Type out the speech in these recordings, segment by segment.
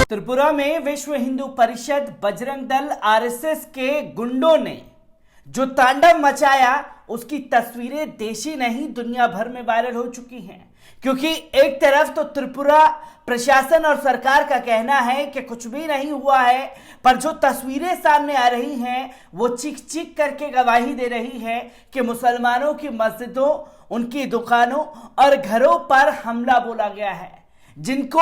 त्रिपुरा में विश्व हिंदू परिषद, बजरंग दल, आरएसएस के गुंडों ने जो तांडव मचाया उसकी तस्वीरें देशी नहीं दुनिया भर में वायरल हो चुकी हैं। क्योंकि एक तरफ तो त्रिपुरा प्रशासन और सरकार का कहना है कि कुछ भी नहीं हुआ है, पर जो तस्वीरें सामने आ रही हैं वो चीख चीख करके गवाही दे रही है कि मुसलमानों की मस्जिदों, उनकी दुकानों और घरों पर हमला बोला गया है, जिनको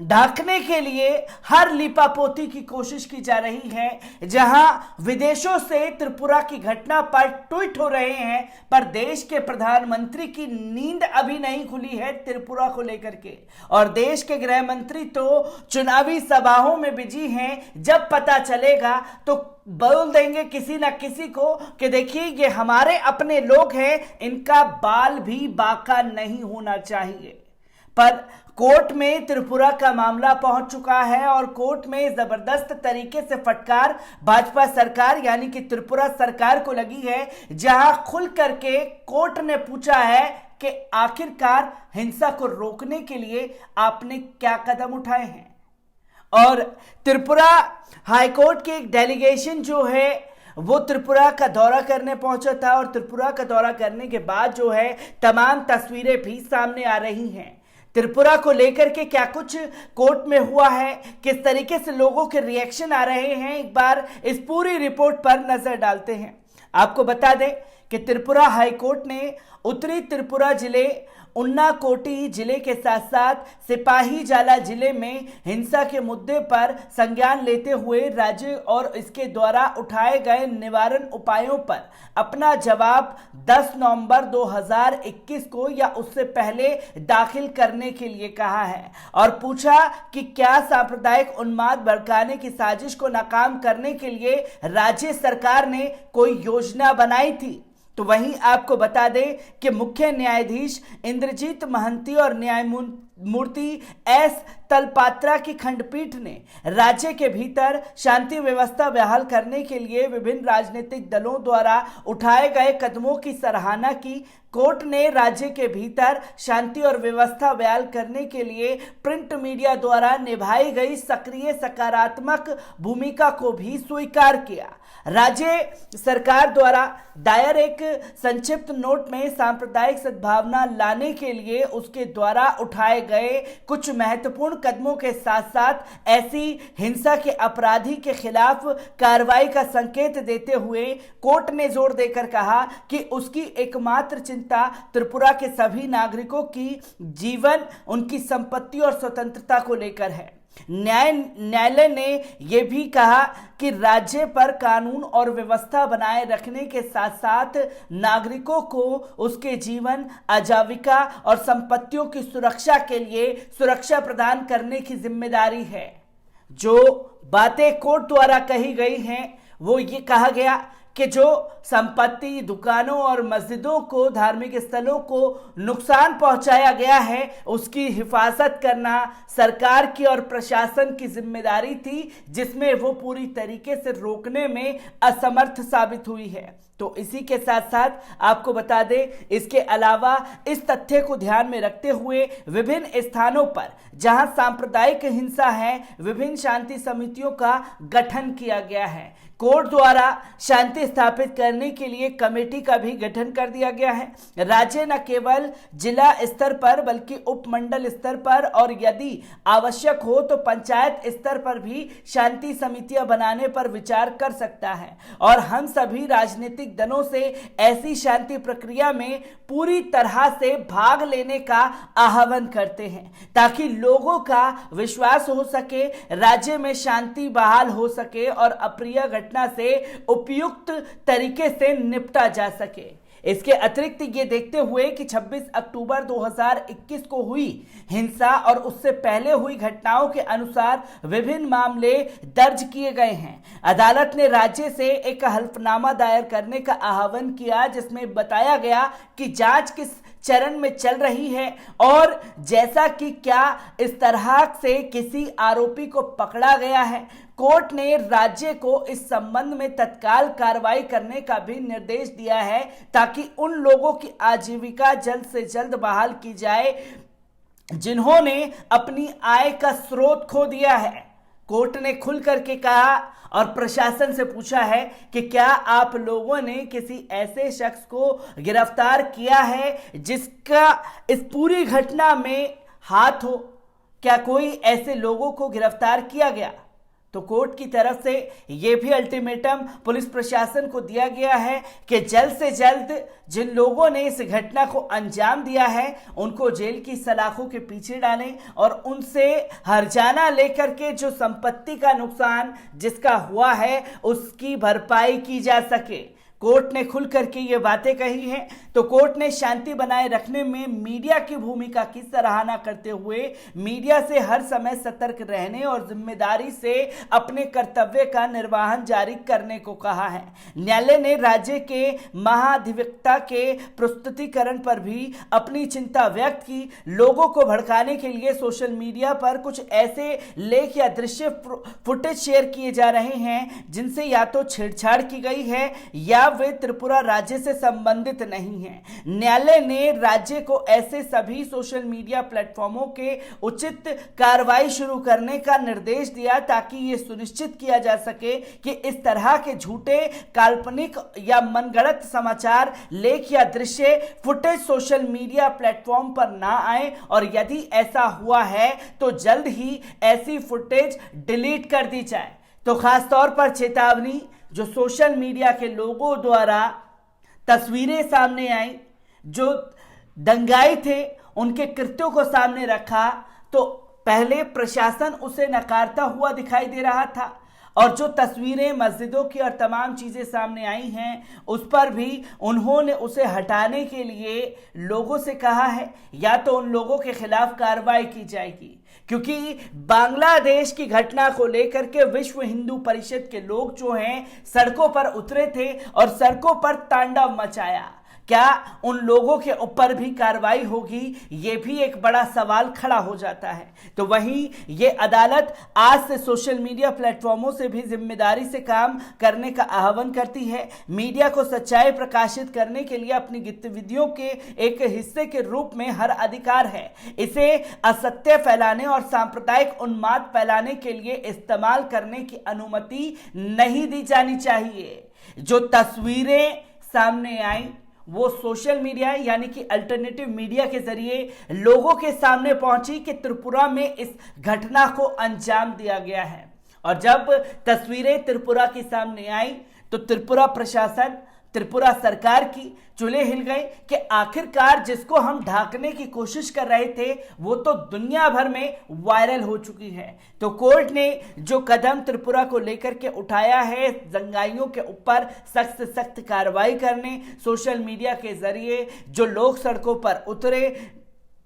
ढकने के लिए हर लिपापोती की कोशिश की जा रही है। जहां विदेशों से त्रिपुरा की घटना पर ट्वीट हो रहे हैं, पर देश के प्रधानमंत्री की नींद अभी नहीं खुली है त्रिपुरा को लेकर के, और देश के गृह मंत्री तो चुनावी सभाओं में बिजी हैं। जब पता चलेगा तो बोल देंगे किसी ना किसी को कि देखिए ये हमारे अपने लोग हैं, इनका बाल भी बाका नहीं होना चाहिए। पर कोर्ट में त्रिपुरा का मामला पहुंच चुका है और कोर्ट में जबरदस्त तरीके से फटकार भाजपा सरकार यानी कि त्रिपुरा सरकार को लगी है, जहां खुल करके कोर्ट ने पूछा है कि आखिरकार हिंसा को रोकने के लिए आपने क्या कदम उठाए हैं। और त्रिपुरा हाईकोर्ट के एक डेलीगेशन जो है वो त्रिपुरा का दौरा करने पहुंचा था, और त्रिपुरा का दौरा करने के बाद जो है तमाम तस्वीरें भी सामने आ रही हैं। त्रिपुरा को लेकर के क्या कुछ कोर्ट में हुआ है, किस तरीके से लोगों के रिएक्शन आ रहे हैं, एक बार इस पूरी रिपोर्ट पर नजर डालते हैं। आपको बता दें कि त्रिपुरा हाईकोर्ट ने उत्तरी त्रिपुरा जिले, उन्नाकोटी जिले के साथ साथ सिपाहीजाला जिले में हिंसा के मुद्दे पर संज्ञान लेते हुए राज्य और इसके द्वारा उठाए गए निवारण उपायों पर अपना जवाब 10 नवंबर 2021 को या उससे पहले दाखिल करने के लिए कहा है, और पूछा कि क्या सांप्रदायिक उन्माद भड़काने की साजिश को नाकाम करने के लिए राज्य सरकार ने कोई योजना बनाई थी। तो वहीं आपको बता दें कि मुख्य न्यायाधीश इंद्रजीत महंती और न्यायमूर्ति एस तलपात्रा की खंडपीठ ने राज्य के भीतर शांति व्यवस्था बहाल करने के लिए विभिन्न राजनीतिक दलों द्वारा उठाए गए कदमों की सराहना की। कोर्ट ने राज्य के भीतर शांति और व्यवस्था बहाल करने के लिए प्रिंट मीडिया द्वारा निभाई गई सक्रिय सकारात्मक भूमिका को भी स्वीकार किया। राज्य सरकार द्वारा दायर एक संक्षिप्त नोट में सांप्रदायिक सद्भावना लाने के लिए उसके द्वारा उठाए गए कुछ महत्वपूर्ण कदमों के साथ साथ ऐसी हिंसा के अपराधी के खिलाफ कार्रवाई का संकेत देते हुए कोर्ट ने जोर देकर कहा कि उसकी एकमात्र चिंता त्रिपुरा के सभी नागरिकों की जीवन, उनकी संपत्ति और स्वतंत्रता को लेकर है। न्यायालय ने यह भी कहा कि राज्य पर कानून और व्यवस्था बनाए रखने के साथ साथ नागरिकों को उसके जीवन, आजीविका और संपत्तियों की सुरक्षा के लिए सुरक्षा प्रदान करने की जिम्मेदारी है। जो बातें कोर्ट द्वारा कही गई हैं वो ये कहा गया कि जो संपत्ति, दुकानों और मस्जिदों को, धार्मिक स्थलों को नुकसान पहुंचाया गया है, उसकी हिफाजत करना सरकार की और प्रशासन की जिम्मेदारी थी, जिसमें वो पूरी तरीके से रोकने में असमर्थ साबित हुई है। तो इसी के साथ साथ आपको बता दें, इसके अलावा इस तथ्य को ध्यान में रखते हुए विभिन्न स्थानों पर जहां सांप्रदायिक हिंसा है, विभिन्न शांति समितियों का गठन किया गया है। कोर्ट द्वारा शांति स्थापित करने के लिए कमेटी का भी गठन कर दिया गया है। राज्य न केवल जिला स्तर पर बल्कि उपमंडल स्तर पर और यदि आवश्यक हो तो पंचायत स्तर पर भी शांति समितियां बनाने पर विचार कर सकता है, और हम सभी राजनीतिक दलों से ऐसी शांति प्रक्रिया में पूरी तरह से भाग लेने का आह्वान करते हैं, ताकि लोगों का विश्वास हो सके, राज्य में शांति बहाल हो सके और अप्रिय घटना से उपयुक्त तरीके से निपटा जा सके। इसके अतिरिक्त ये देखते हुए कि 26 अक्टूबर 2021 को हुई हिंसा और उससे पहले हुई घटनाओं के अनुसार विभिन्न मामले दर्ज किए गए हैं। अदालत ने राज्य से एक हल्फनामा दायर करने का आह्वान किया, जिसमें बताया गया कि जांच किस चरण में चल रही है और जैसा कि क्या इस तरह से किसी आरोपी को पकड़ा गया है। कोर्ट ने राज्य को इस संबंध में तत्काल कार्रवाई करने का भी निर्देश दिया है, ताकि उन लोगों की आजीविका जल्द से जल्द बहाल की जाए जिन्होंने अपनी आय का स्रोत खो दिया है। कोर्ट ने खुल करके कहा और प्रशासन से पूछा है कि क्या आप लोगों ने किसी ऐसे शख्स को गिरफ्तार किया है जिसका इस पूरी घटना में हाथ हो? क्या कोई ऐसे लोगों को गिरफ्तार किया गया? तो कोर्ट की तरफ से यह भी अल्टीमेटम पुलिस प्रशासन को दिया गया है कि जल्द से जल्द जिन लोगों ने इस घटना को अंजाम दिया है उनको जेल की सलाखों के पीछे डालें और उनसे हर्जाना लेकर के जो संपत्ति का नुकसान जिसका हुआ है उसकी भरपाई की जा सके। कोर्ट ने खुल करके ये बातें कही हैं। तो कोर्ट ने शांति बनाए रखने में मीडिया की भूमिका की सराहना करते हुए मीडिया से हर समय सतर्क रहने और जिम्मेदारी से अपने कर्तव्य का निर्वहन जारी करने को कहा है। न्यायालय ने राज्य के महाधिवक्ता के प्रस्तुतिकरण पर भी अपनी चिंता व्यक्त की। लोगों को भड़काने के लिए सोशल मीडिया पर कुछ ऐसे लेख या दृश्य फुटेज शेयर किए जा रहे हैं जिनसे या तो छेड़छाड़ की गई है या वे त्रिपुरा राज्य से संबंधित नहीं हैं। न्यायालय ने राज्य को ऐसे सभी सोशल मीडिया प्लेटफॉर्मों के उचित कार्रवाई शुरू करने का निर्देश दिया ताकि यह सुनिश्चित किया जा सके कि इस तरह के झूठे, काल्पनिक या मनगढ़ंत समाचार, लेख या दृश्य फुटेज सोशल मीडिया प्लेटफॉर्म पर ना आए और यदि ऐसा हुआ है तो जल्द ही ऐसी फुटेज डिलीट कर दी जाए। तो खास तौर पर चेतावनी, जो सोशल मीडिया के लोगों द्वारा तस्वीरें सामने आई जो दंगाई थे उनके कृत्यों को सामने रखा, तो पहले प्रशासन उसे नकारता हुआ दिखाई दे रहा था और जो तस्वीरें मस्जिदों की और तमाम चीजें सामने आई हैं उस पर भी उन्होंने उसे हटाने के लिए लोगों से कहा है या तो उन लोगों के खिलाफ कार्रवाई की जाएगी, क्योंकि बांग्लादेश की घटना को लेकर के विश्व हिंदू परिषद के लोग जो हैं सड़कों पर उतरे थे और सड़कों पर तांडव मचाया। क्या उन लोगों के ऊपर भी कार्रवाई होगी, ये भी एक बड़ा सवाल खड़ा हो जाता है। तो वहीं ये अदालत आज से सोशल मीडिया प्लेटफॉर्मों से भी जिम्मेदारी से काम करने का आह्वान करती है। मीडिया को सच्चाई प्रकाशित करने के लिए अपनी गतिविधियों के एक हिस्से के रूप में हर अधिकार है। इसे असत्य फैलाने और सांप्रदायिक उन्माद फैलाने के लिए इस्तेमाल करने की अनुमति नहीं दी जानी चाहिए। जो तस्वीरें सामने आई वो सोशल मीडिया यानी कि अल्टरनेटिव मीडिया के जरिए लोगों के सामने पहुंची कि त्रिपुरा में इस घटना को अंजाम दिया गया है। और जब तस्वीरें त्रिपुरा के सामने आई तो त्रिपुरा प्रशासन, त्रिपुरा सरकार की चूल्हे हिल गए कि आखिरकार जिसको हम ढांकने की कोशिश कर रहे थे वो तो दुनिया भर में वायरल हो चुकी है। तो कोर्ट ने जो कदम त्रिपुरा को लेकर के उठाया है, दंगाइयों के ऊपर सख्त से सख्त कार्रवाई करने, सोशल मीडिया के जरिए जो लोग सड़कों पर उतरे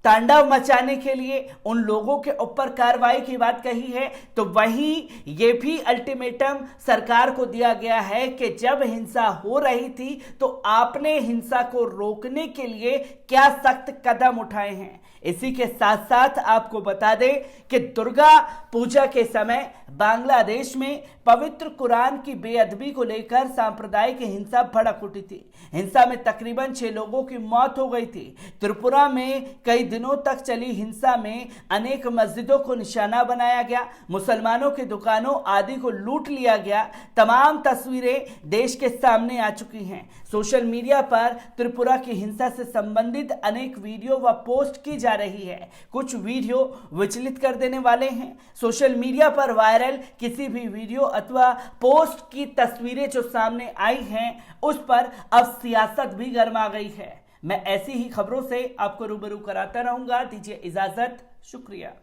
तांडव मचाने के लिए उन लोगों के ऊपर कार्रवाई की बात कही है, तो वहीं ये भी अल्टीमेटम सरकार को दिया गया है कि जब हिंसा हो रही थी तो आपने हिंसा को रोकने के लिए क्या सख्त कदम उठाए हैं। इसी के साथ साथ आपको बता दें कि दुर्गा पूजा के समय बांग्लादेश में पवित्र कुरान की बेअदबी को लेकर सांप्रदायिक हिंसा भड़क उठी थी। हिंसा में तकरीबन 6 लोगों की मौत हो गई थी। त्रिपुरा में कई दिनों तक चली हिंसा में अनेक मस्जिदों को निशाना बनाया गया, मुसलमानों की दुकानों आदि को लूट लिया गया। तमाम तस्वीरें देश के सामने आ चुकी हैं। सोशल मीडिया पर त्रिपुरा की हिंसा से संबंधित अनेक वीडियो व पोस्ट की जा रही है। कुछ वीडियो विचलित कर देने वाले हैं। सोशल मीडिया पर वायरल किसी भी वीडियो अथवा पोस्ट की तस्वीरें जो सामने आई हैं उस पर अब सियासत भी गर्मा गई है। मैं ऐसी ही खबरों से आपको रूबरू कराता रहूंगा। दीजिए इजाजत, शुक्रिया।